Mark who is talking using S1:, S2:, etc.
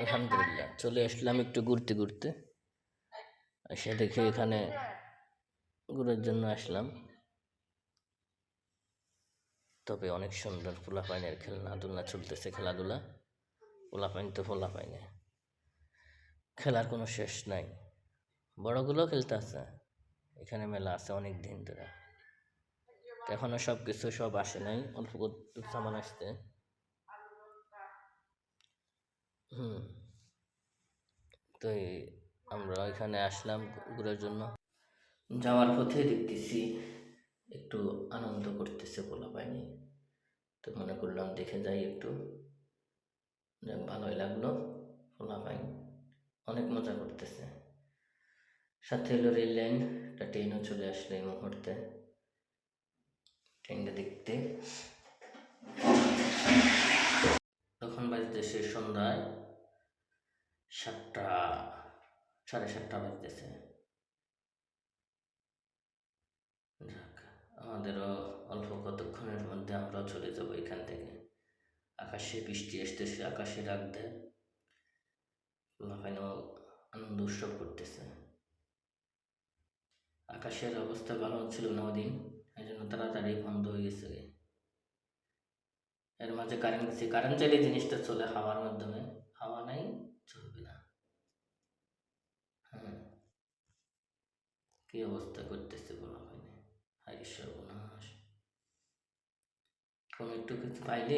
S1: আলহামদুলিল্লাহ চলে আসলাম একটু ঘুরতে ঘুরতে। এসে দেখি এখানে ঘুরার জন্য আসলাম। তবে অনেক সুন্দর পোলাপাইনের খেলনাধুলা চলতেছে, খেলাধুলা। পোলাপাইন তো পোলাপাইনে, খেলার কোনো শেষ নাই। বড়গুলো খেলতে আছে, এখানে মেলা আছে অনেক দিন ধরে। এখনো সব কিছু সব আসে নাই, অল্প সামান আসতে। তো আমরা এখানে আসলাম ঘুরার জন্য। যাওয়ার পথে দেখতেছি একটু আনন্দ করতেছে পোলাপাইনি, তো মনে করলাম দেখে যাই একটু। ভালোই লাগলো, পোলাপাইন অনেক মজা করতেছে। সাথে হলো রেল লাইন, একটা ট্রেনও চলে আসলো এই মুহূর্তে। ট্রেনটা দেখতে তখন বাজতেছে সন্ধ্যায় 7টা, 7:30 বাজতেছে। যাক, আমাদেরও অল্প কতক্ষণের মধ্যে আমরাও চলে যাব এখান থেকে। আকাশে বৃষ্টি আসতেছে, আকাশে ডাক দেয়, পোলাপাইনও আনন্দ উৎসব করতেছে। আকাশের অবস্থা ভালো ছিল না ওদিন, এই জন্য তাড়াতাড়ি বন্ধ হয়ে গেছে। এর মাঝে কারেন্ট গেছে, কারেন্ট চাইলে জিনিসটা চলে হাওয়ার মাধ্যমে, হাওয়া নাই চলবে না। হ্যাঁ, কি অবস্থা করতেছে পোলাপাইনে, হায় সর্বনাশ। কোনো একটু কিছু পাইলে